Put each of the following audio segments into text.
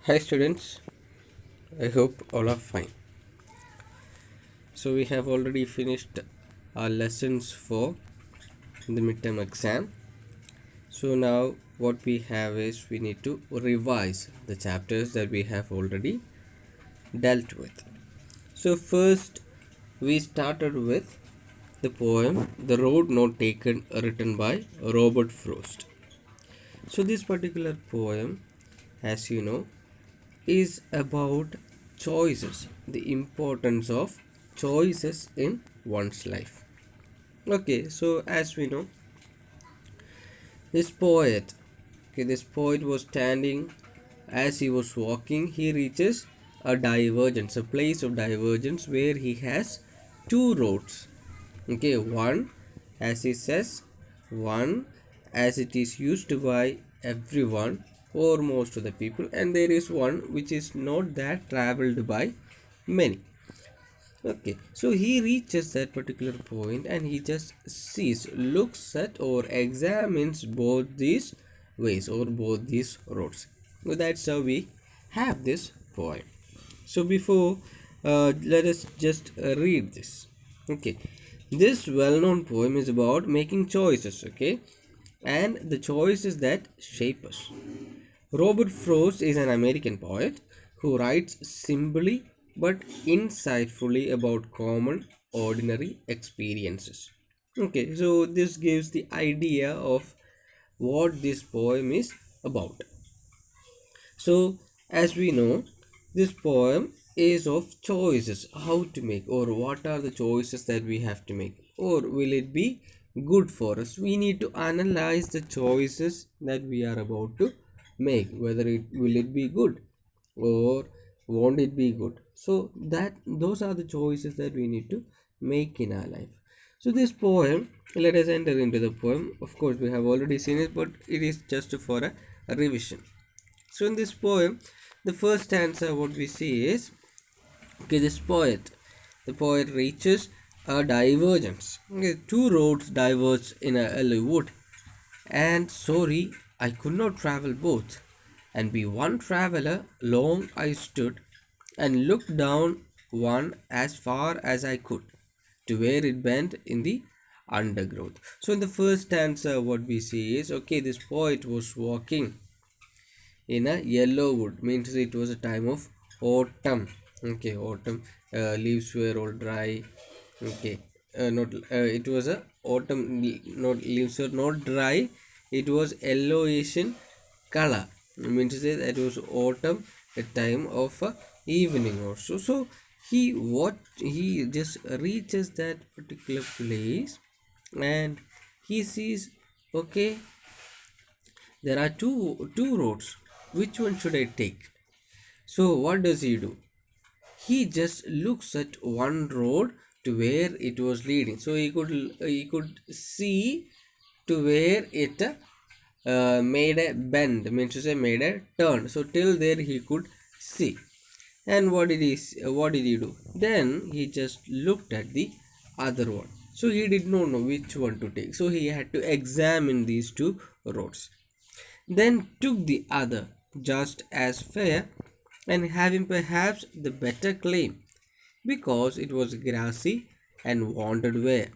Hi students, I hope all are fine. So we have already finished our lessons for the midterm exam. So now what we have is we need to revise the chapters that we have already dealt with. So first we started with the poem The Road Not Taken written by Robert Frost. So this particular poem, as you know, is about choices, the importance of choices in one's life. Okay, so as we know, this poet, this poet was standing as he was walking. He reaches a divergence, a place of divergence where he has two roads. Okay, one, as he says, one as it is used by everyone or most of the people, and there is one which is not that traveled by many. Okay, so he reaches that particular point and he just sees, looks at, or examines both these ways or both these roads. So that's how we have this poem. So before, let us just read this. Okay, this well-known poem is about making choices. Okay, and the choices that shape us. Robert Frost is an American poet who writes simply but insightfully about common, ordinary experiences. Okay, so this gives the idea of what this poem is about. So, as we know, this poem is of choices, how to make, or what are the choices that we have to make, or will it be good for us? We need to analyze the choices that we are about to make, whether it will it be good or won't it be good. So that those are the choices that we need to make in our life. So this poem, let us enter into the poem. Of course, we have already seen it, but it is just for a revision. So in this poem, the first stanza what we see is, okay, the poet reaches a divergence. Okay, two roads diverge in a wood, and sorry, I could not travel both. And be one traveler, long I stood, and looked down one as far as I could, to where it bent in the undergrowth. So in the first stanza, what we see is, okay, this poet was walking in a yellow wood, means it was a time of autumn. Okay, autumn, leaves were all dry. Okay, not it was a autumn, not leaves were not dry, it was yellowish in color, means to say that it was autumn, a time of evening also. So he just reaches that particular place and he sees, okay, there are two roads. Which one should I take? So what does he do? He just looks at one road to where it was leading. So he could see to where it made a bend, means to say made a turn. So till there he could see. And what did he do? Then he just looked at the other one. So he did not know which one to take. So he had to examine these two roads, then took the other, just as fair, and having perhaps the better claim, because it was grassy and wanted wear.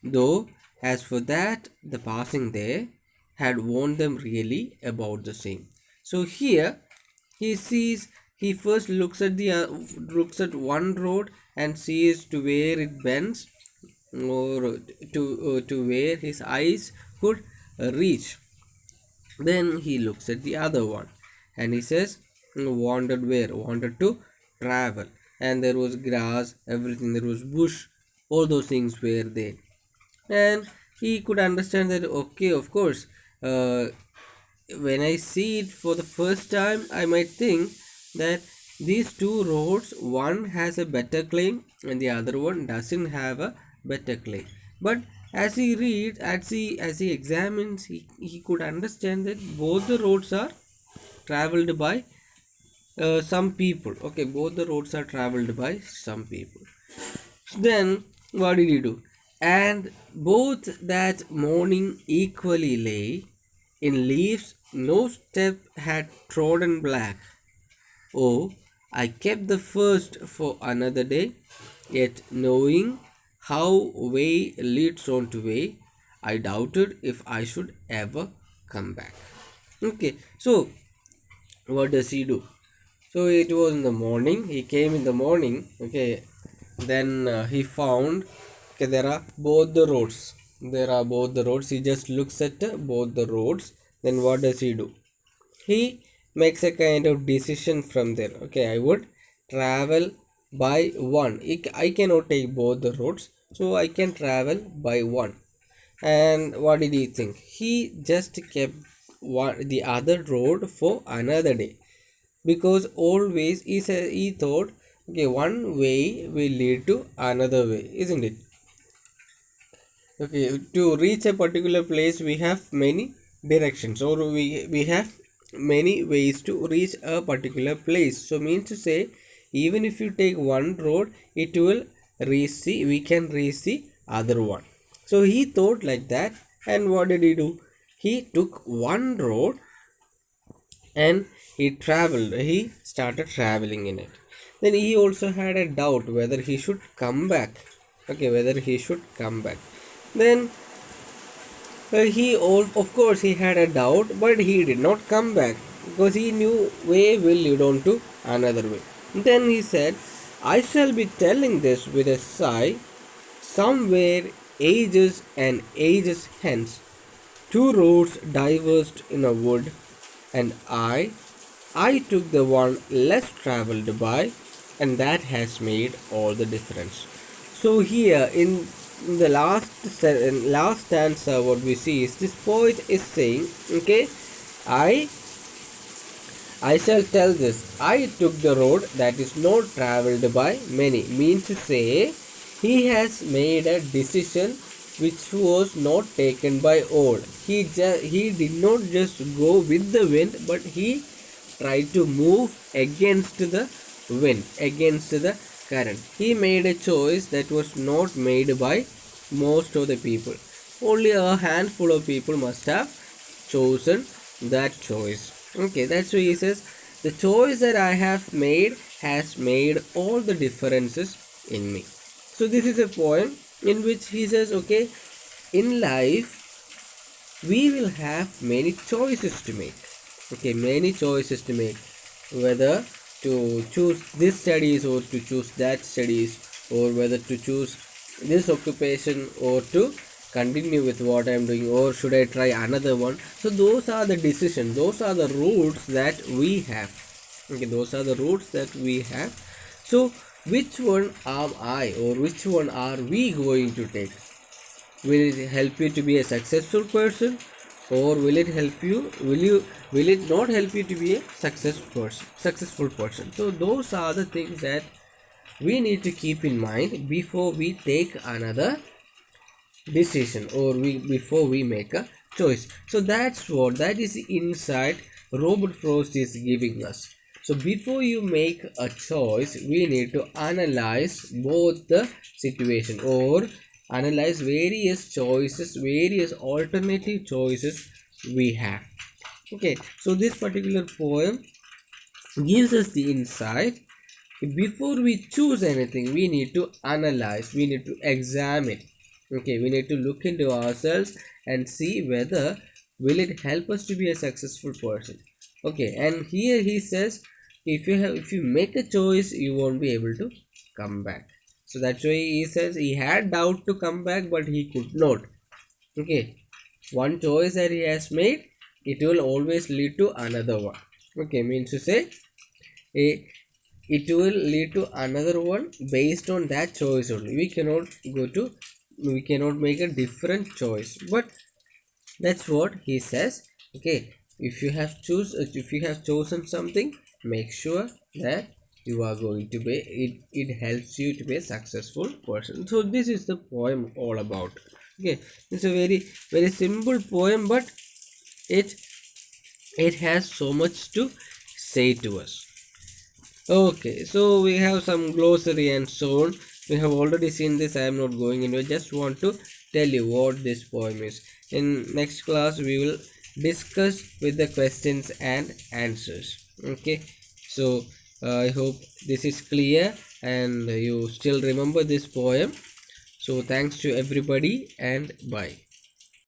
Though, as for that, the passing there had warned them really about the same. So here he sees, he first looks at one road and sees to where it bends, or to where his eyes could reach. Then he looks at the other one and he says, wanted where? Wanted to travel. And there was grass, everything, there was bush, all those things were there. And he could understand that, okay, of course, when I see it for the first time, I might think that these two roads, one has a better claim and the other one doesn't have a better claim. But as he reads, as he examines, he could understand that both the roads are traveled by some people. Okay, both the roads are traveled by some people. Then what did he do? And both that morning equally lay in leaves, no step had trodden black. Oh, I kept the first for another day, yet knowing how way leads on to way, I doubted if I should ever come back. Okay, so what does he do? So it was in the morning. He came in the morning. Okay, then he found, okay, there are both the roads. There are both the roads. He just looks at both the roads. Then what does he do? He makes a kind of decision from there. Okay, I would travel by one. I cannot take both the roads, so I can travel by one. And what did he think? He just kept the other road for another day, because always he thought, okay, one way will lead to another way, isn't it? Okay, to reach a particular place we have many directions, or we have many ways to reach a particular place. So means to say, even if you take one road, it will reach the we can reach the other one. So he thought like that, and what did he do? He took one road and he started traveling in it. Then he also had a doubt whether he should come back. Okay, whether he should come back. Then of course he had a doubt, but he did not come back, because he knew way will lead on to another way. Then he said, I shall be telling this with a sigh. Somewhere ages and ages hence, two roads diverged in a wood, and I took the one less traveled by, and that has made all the difference. So here in the last stanza, what we see is this poet is saying, okay, I I shall tell this. I took the road that is not travelled by many. Means to say, he has made a decision which was not taken by all. He did not just go with the wind, but he tried to move against the wind, against the current. He made a choice that was not made by most of the people. Only a handful of people must have chosen that choice. Okay, that's why he says, the choice that I have made has made all the differences in me. So this is a poem in which he says, okay, in life we will have many choices to make. Okay, many choices to make, whether to choose this studies or to choose that studies, or whether to choose this occupation or to continue with what I am doing, or should I try another one. So those are the decisions, those are the routes that we have. Okay, those are the routes that we have. So which one am I, or which one are we going to take? Will it help you to be a successful person, or will it not help you to be a successful person? So those are the things that we need to keep in mind before we take another decision, or before we make a choice. So that is the insight Robert Frost is giving us. So before you make a choice, we need to analyze both the situation, or analyze various choices, various alternative choices we have. Okay, so this particular poem gives us the insight. Before we choose anything, we need to analyze, we need to examine. Okay, we need to look into ourselves and see whether will it help us to be a successful person. Okay, and here he says, if you make a choice, you won't be able to come back. So that's why he says he had doubt to come back, but he could not. Okay, one choice that he has made, it will always lead to another one. Okay, means to say, it will lead to another one based on that choice only. We cannot make a different choice. But that's what he says. Okay, if you have chosen something, make sure that you are going to be it helps you to be a successful person. So this is the poem all about. Okay, it's a very simple poem, but it it has so much to say to us. Okay, so we have some glossary and so on. We have already seen this. I am not going into it. Just want to tell you what this poem is. In next class, we will discuss with the questions and answers. Okay, so I hope this is clear and you still remember this poem. So thanks to everybody and bye.